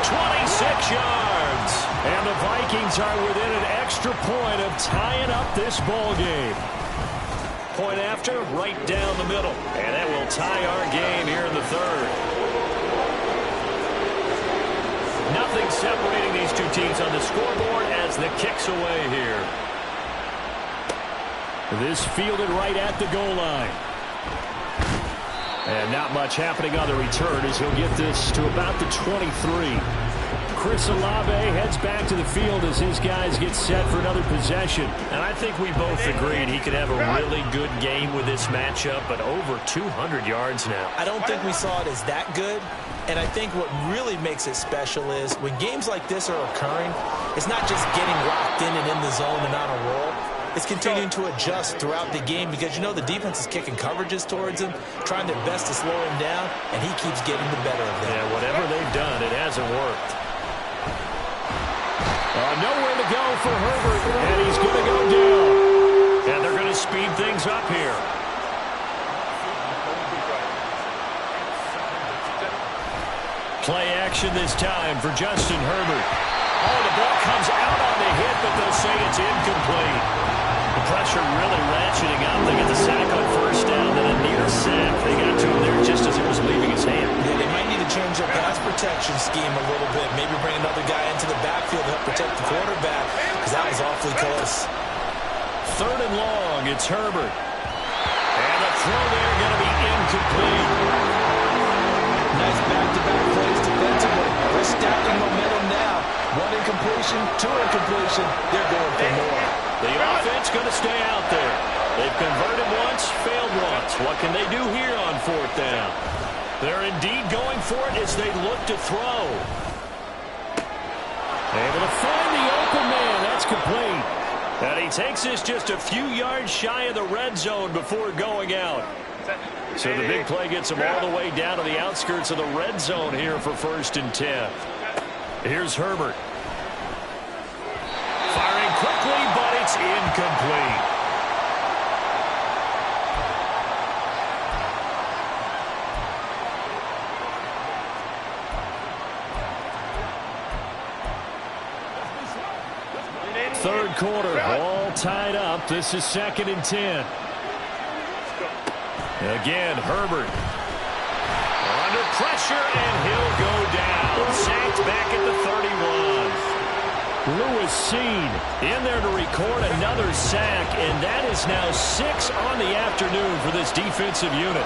26 yards. And the Vikings are within an extra point of tying up this ball game. Point after, right down the middle. And that will tie our game here in the 3rd. Nothing separating these two teams on the scoreboard as the kick's away here. This fielded right at the goal line. And not much happening on the return as he'll get this to about the 23. Chris Olave heads back to the field as his guys get set for another possession. And I think we both agreed he could have a really good game with this matchup, but over 200 yards now. I don't think we saw it as that good. And I think what really makes it special is when games like this are occurring, it's not just getting locked in and in the zone and on a roll. It's continuing to adjust throughout the game because, you know, the defense is kicking coverages towards him, trying their best to slow him down, and he keeps getting the better of them. Yeah, whatever they've done, it hasn't worked. Nowhere to go for Herbert, and he's going to go down. And they're going to speed things up here. Play action this time for Justin Herbert. Oh, the ball comes out on the hit, but they'll say it's incomplete. The pressure really ratcheting up. They get the sack on 1st down, then a near sack. They got to him there just as it was leaving his hand. Yeah, they might need to change their pass protection scheme a little bit. Maybe bring another guy into the backfield to help protect the quarterback, because that was awfully close. 3rd and long, it's Herbert. And the throw there going to be incomplete. Nice back-to-back plays defensively. They're stacking momentum now. 1 incompletion, 2 incompletion. They're going for more. The offense going to stay out there. They've converted once, failed once. What can they do here on 4th down? They're indeed going for it as they look to throw. Able to find the open man. That's complete. And he takes this just a few yards shy of the red zone before going out. So the big play gets them all the way down to the outskirts of the red zone here for 1st and 10. Here's Herbert. Firing quickly, but it's incomplete. Third quarter, all tied up. This is 2nd and 10. Again, Herbert. Under pressure, and he'll go down. Sacked back at the 31. Lewis Seen in there to record another sack, and that is now 6 on the afternoon for this defensive unit.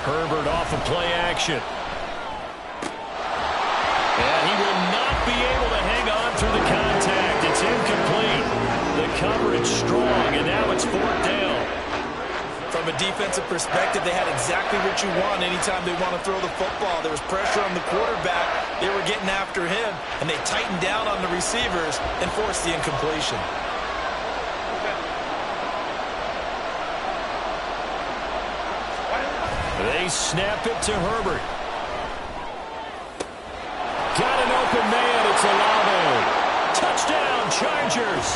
Herbert off of play action. And he will not be able to hang on through the contact. It's incomplete. The coverage strong, and now it's 4th down. From a defensive perspective, they had exactly what you want anytime they want to throw the football. There was pressure on the quarterback. They were getting after him, and they tightened down on the receivers and forced the incompletion. They snap it to Herbert. Got an open man. It's Olave. Touchdown, Chargers.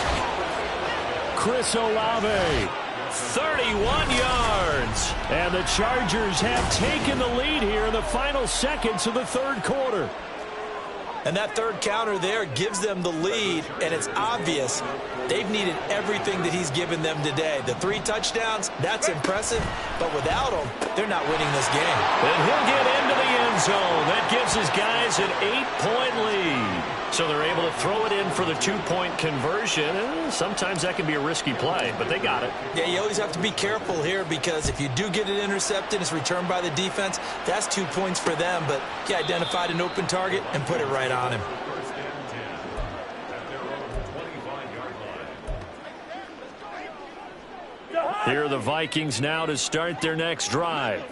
Chris Olave, 31 yards. And the Chargers have taken the lead here in the final seconds of the third quarter. And that third counter there gives them the lead, and it's obvious they've needed everything that he's given them today. The 3 touchdowns, that's impressive, but without him, they're not winning this game. And he'll get into the end zone. That gives his guys an 8-point lead. So they're able to throw it in for the 2-point conversion. And sometimes that can be a risky play, but they got it. Yeah, you always have to be careful here because if you do get it intercepted, it's returned by the defense, that's 2 points for them. But he identified an open target and put it right on him. Here are the Vikings now to start their next drive.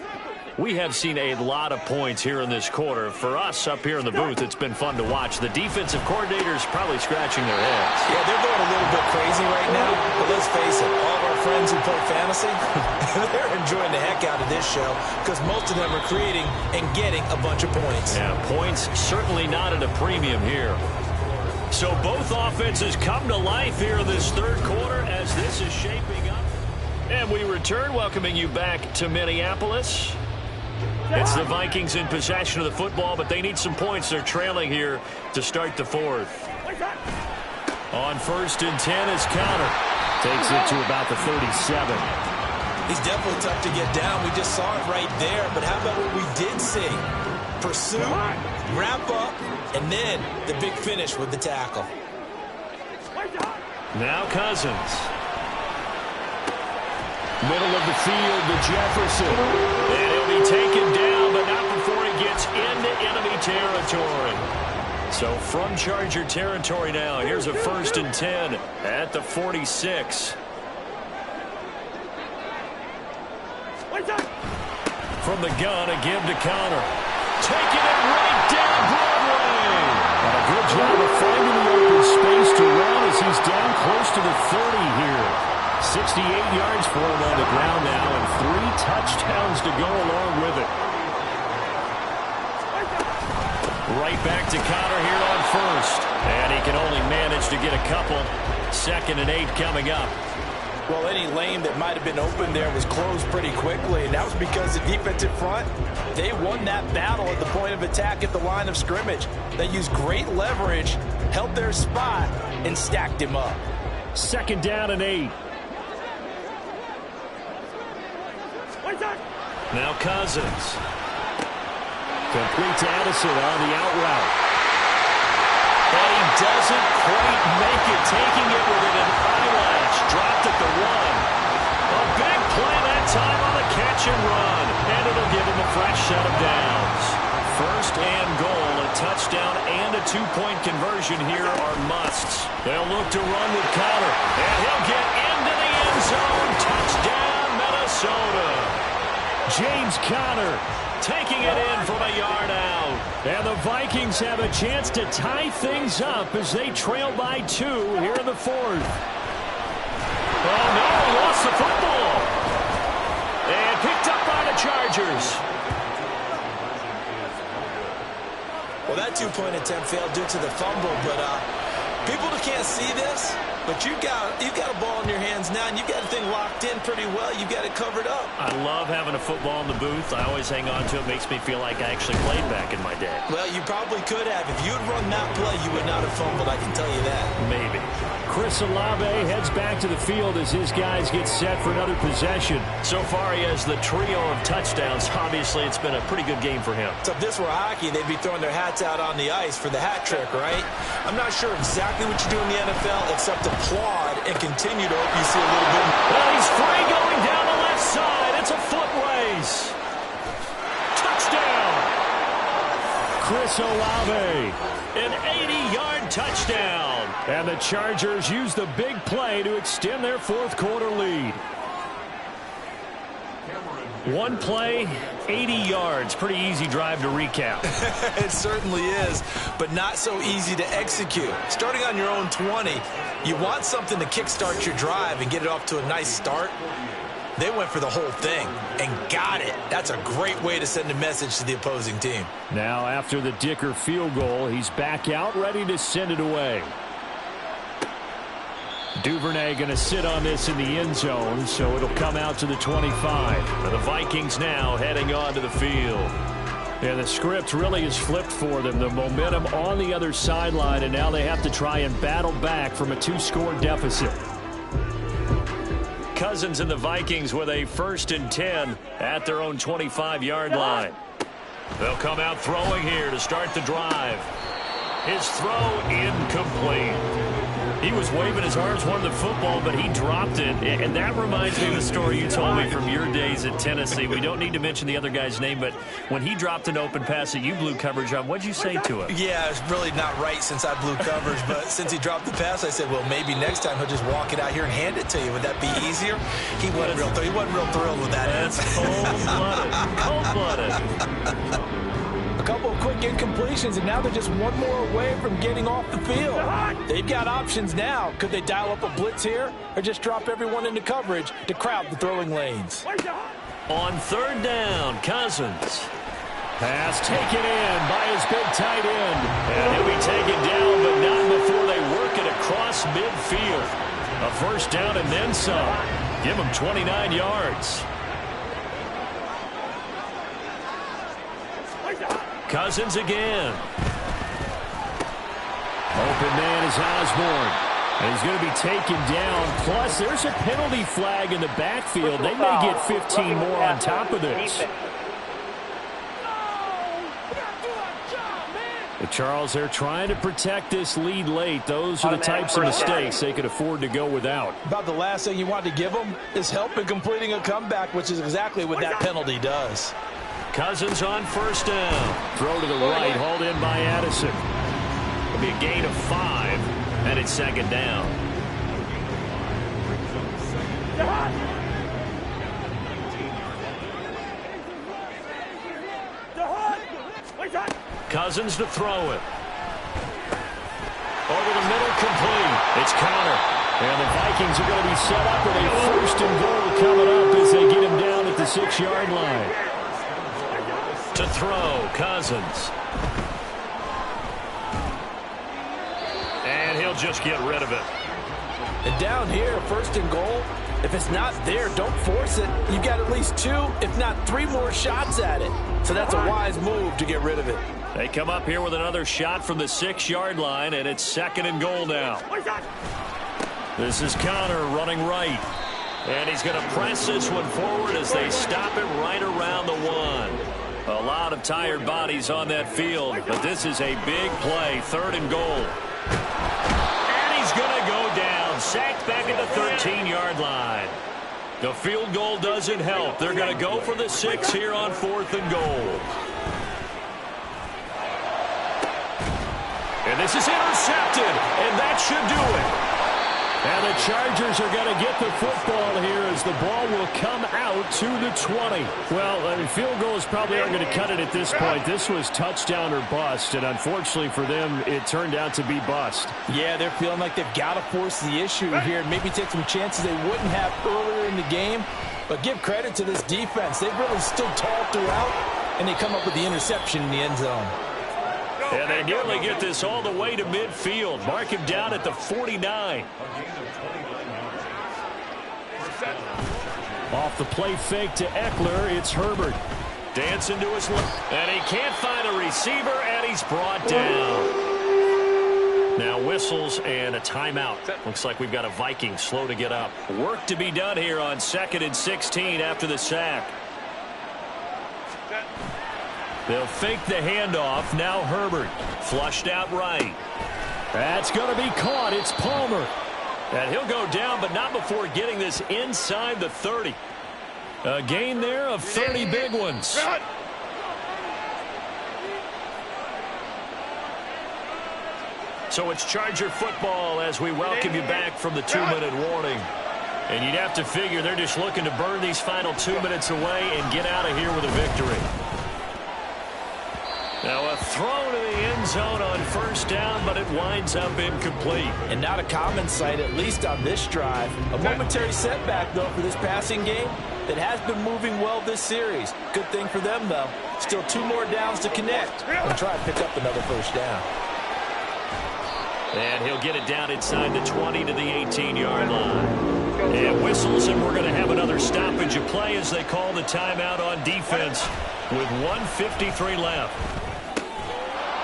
We have seen a lot of points here in this quarter. For us up here in the booth, it's been fun to watch. The defensive coordinators probably scratching their heads. Yeah, they're going a little bit crazy right now. But let's face it, all of our friends who play fantasy, they're enjoying the heck out of this show because most of them are creating and getting a bunch of points. Yeah, points certainly not at a premium here. So both offenses come to life here in this third quarter as this is shaping up. And we return, welcoming you back to Minneapolis. It's the Vikings in possession of the football, but they need some points. They're trailing here to start the fourth. On 1st and 10 is Connor. Takes it to about the 37. He's definitely tough to get down. We just saw it right there. But how about what we did see? Pursue, wrap up, and then the big finish with the tackle. Now Cousins. Middle of the field to Jefferson. And he'll be taken down, but not before he gets into enemy territory. So from Charger territory now, here's a 1st and 10 at the 46. From the gun, a give to Connor. Taking it right down Broadway. And a good job of finding the open space to run as he's down close to the 30 here. 68 yards for him on the ground now and 3 touchdowns to go along with it. Right back to Connor here on 1st. And he can only manage to get a couple. 2nd and 8 coming up. Well, any lane that might have been open there was closed pretty quickly, and that was because the defensive front, they won that battle at the point of attack at the line of scrimmage. They used great leverage, held their spot, and stacked him up. 2nd down and 8. Now Cousins. Complete to Addison on the out route. And he doesn't quite make it, taking it within an eyelash. Dropped at the 1. A big play that time on the catch and run. And it'll give him a fresh set of downs. 1st and goal, a touchdown and a 2-point conversion here are musts. They'll look to run with Connor. And he'll get into the end zone. Touchdown, Minnesota. James Conner taking it in from a yard out. And the Vikings have a chance to tie things up as they trail by 2 here in the 4th. Oh, no. he lost the football. And picked up by the Chargers. Well, that two-point attempt failed due to the fumble, but people that can't see this, but you've got a ball in your hands now, and you've got the thing locked in pretty well. You've got it covered up. I love having a football in the booth. I always hang on to it. Makes me feel like I actually played back in my day. Well, you probably could have. If you had run that play, you would not have fumbled, I can tell you that. Maybe. Chris Olave heads back to the field as his guys get set for another possession. So far, he has the trio of touchdowns. Obviously, it's been a pretty good game for him. So if this were hockey, they'd be throwing their hats out on the ice for the hat trick, right? I'm not sure exactly what you do in the NFL except applaud and continue to hope you see a little bit. Well, he's free going down the left side. It's a foot race. Touchdown. Chris Olave. An 80-yard touchdown. And the Chargers use the big play to extend their fourth quarter lead. One play, 80 yards. Pretty easy drive to recap. It certainly is, but not so easy to execute. Starting on your own 20, you want something to kickstart your drive and get it off to a nice start. They went for the whole thing and got it. That's a great way to send a message to the opposing team. Now, after the Dicker field goal, he's back out, ready to send it away. Duvernay going to sit on this in the end zone, so it'll come out to the 25. The Vikings now heading on to the field. And the script really has flipped for them. The momentum on the other sideline, and now they have to try and battle back from a 2-score deficit. Cousins and the Vikings with a 1st and 10 at their own 25-yard line. They'll come out throwing here to start the drive. His throw incomplete. He was waving his arms, wanted the football, but he dropped it. And that reminds me of the story you told me from your days at Tennessee. We don't need to mention the other guy's name, but when he dropped an open pass that you blew coverage on, what'd you say to him? Yeah, it's really not right since I blew coverage, but since he dropped the pass, I said, well, maybe next time he'll just walk it out here and hand it to you. Would that be easier? He wasn't real thrilled with that. That's cold-blooded. Cold-blooded. A couple of quick incompletions, and now they're just one more away from getting off the field. They've got options now. Could they dial up a blitz here or just drop everyone into coverage to crowd the throwing lanes? On 3rd down, Cousins. Pass taken in by his big tight end. And he'll be taken down, but not before they work it across midfield. A 1st down and then some. Give him 29 yards. Cousins again. Open man is Osborne. And he's going to be taken down. Plus, there's a penalty flag in the backfield. They may get 15 more on top of this. But Charles, they're trying to protect this lead late. Those are the types of mistakes they could afford to go without. About the last thing you want to give them is help in completing a comeback, which is exactly what that penalty does. Cousins on 1st down. Throw to the right, hauled in by Addison. It'll be a gain of 5, and it's 2nd down. Cousins to throw it. Over the middle, complete. It's Connor. And the Vikings are going to be set up with a 1st and goal coming up as they get him down at the 6-yard line. To throw, Cousins. And he'll just get rid of it. And down here, 1st and goal, if it's not there, don't force it. You've got at least 2, if not 3 more shots at it. So that's a wise move to get rid of it. They come up here with another shot from the 6-yard line, and it's 2nd and goal now. This is Connor running right. And he's going to press this one forward as they stop it right around the 1. A lot of tired bodies on that field, but this is a big play, 3rd and goal. And he's going to go down, sacked back at the 13-yard line. The field goal doesn't help. They're going to go for the 6 here on 4th and goal. And this is intercepted, and that should do it. And the Chargers are going to get the football here as the ball will come out to the 20. Well, I mean, field goals probably aren't going to cut it at this point. This was touchdown or bust, and unfortunately for them, it turned out to be bust. Yeah, they're feeling like they've got to force the issue here and maybe take some chances they wouldn't have earlier in the game. But give credit to this defense. They've really stood tall throughout, and they come up with the interception in the end zone. And they nearly get this all the way to midfield. Mark him down at the 49. Off the play fake to Eckler, it's Herbert. Dancing to his left. And he can't find a receiver, and he's brought down. Now whistles and a timeout. Looks like we've got a Viking slow to get up. Work to be done here on 2nd and 16 after the sack. They'll fake the handoff. Now Herbert. Flushed out right. That's going to be caught. It's Palmer. And he'll go down, but not before getting this inside the 30. A gain there of 30 big ones. So it's Charger football as we welcome you back from the 2-minute warning. And you'd have to figure they're just looking to burn these final 2 minutes away and get out of here with a victory. Now a throw to the end zone on first down, but it winds up incomplete. And not a common sight, at least on this drive. A momentary setback, though, for this passing game that has been moving well this series. Good thing for them, though. Still 2 more downs to connect and try to pick up another first down. And he'll get it down inside the 20 to the 18-yard line. And whistles, and we're going to have another stoppage of play as they call the timeout on defense with 1:53 left.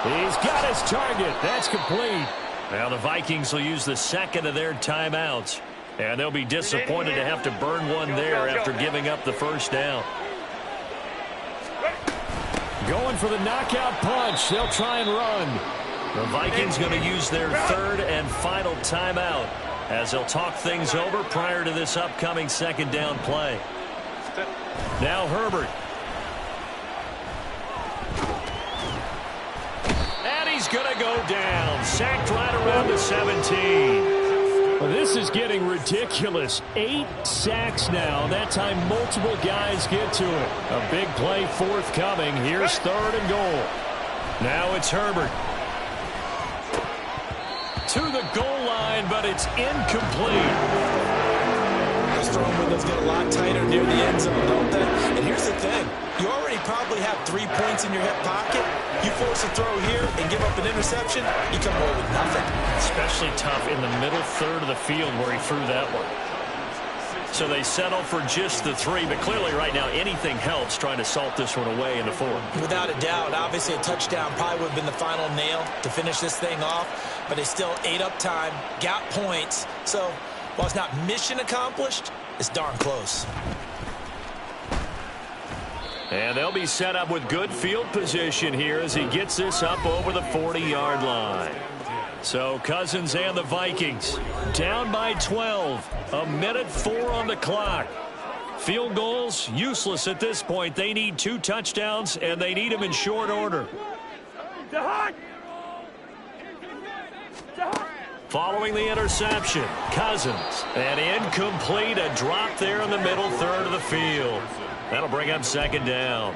He's got his target. That's complete. Now the Vikings will use the second of their timeouts. And they'll be disappointed to have to burn one there after giving up the first down. Going for the knockout punch. They'll try and run. The Vikings going to use their third and final timeout as they'll talk things over prior to this upcoming second down play. Now Herbert. And he's going to go down. Sacked right around the 17. Well, this is getting ridiculous. 8 sacks now. That time multiple guys get to it. A big play forthcoming. Here's 3rd and goal. Now it's Herbert. To the goal line, but it's incomplete. Those throwing windows get a lot tighter near the end zone, don't they? And here's the thing. You already probably have 3 points in your hip pocket. You force a throw here and give up an interception, you come away with nothing. Especially tough in the middle third of the field where he threw that one. So they settle for just the 3, but clearly right now anything helps trying to salt this one away in the 4. Without a doubt, obviously a touchdown probably would have been the final nail to finish this thing off, but they still ate up time, got points. So while it's not mission accomplished, it's darn close. And they'll be set up with good field position here as he gets this up over the 40-yard line. So Cousins and the Vikings down by 12. 1:04 on the clock. Field goals useless at this point. They need 2 touchdowns, and they need them in short order. Following the interception, Cousins. And incomplete, a drop there in the middle third of the field. That'll bring up second down.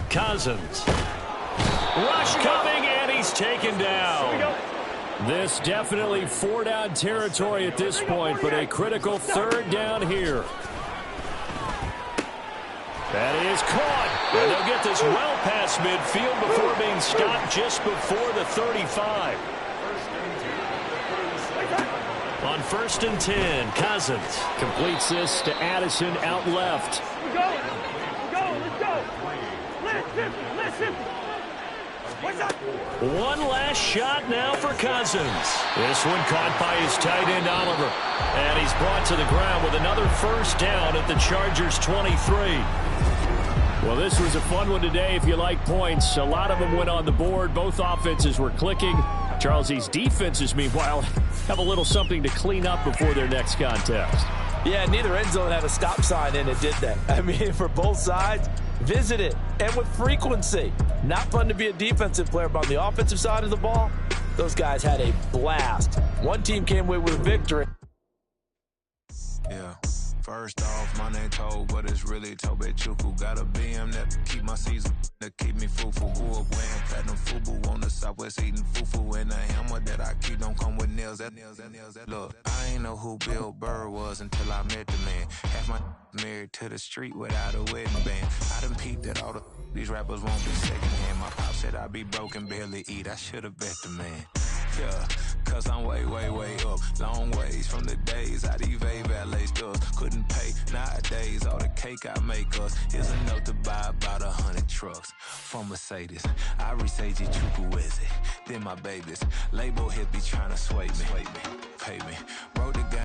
Cousins. Rush coming, and he's taken down. This definitely 4-down territory at this point, but a critical 3rd down here. That is caught. And they'll get this well past midfield before being stopped just before the 35. On 1st and 10, Cousins completes this to Addison out left. Let's go. Listen. One last shot now for Cousins. This one caught by his tight end, Oliver. And he's brought to the ground with another first down at the Chargers' 23. Well, this was a fun one today if you like points. A lot of them went on the board. Both offenses were clicking. Charles, these defenses, meanwhile, have a little something to clean up before their next contest. Yeah, neither end zone had a stop sign in it, did they? I mean, for both sides, Visit it, and with frequency. Not fun to be a defensive player, but on the offensive side of the ball, those guys had a blast. One team came away with a victory. Yeah. First off, my name Toad, but it's really Tobe Chuku. Got a BM that keep my season, that keep me fufu. Grew up wearing platinum fubu on the southwest eating fufu. And the hammer that I keep don't come with nails. Look, I ain't know who Bill Burr was until I met the man. Half my married to the street without a wedding band. I done peeped that all these rappers won't be secondhand. My pop said I'd be broke and barely eat. I should've bet the man. Yeah, cause I'm way, way, way up. Long ways from the days I evade valet stores. Couldn't pay nowadays. All the cake I make us is enough to buy about 100 trucks. From Mercedes, I resage it, Chukwueze. Then my babies, label hit be trying to sway me. Pay me, wrote the guy.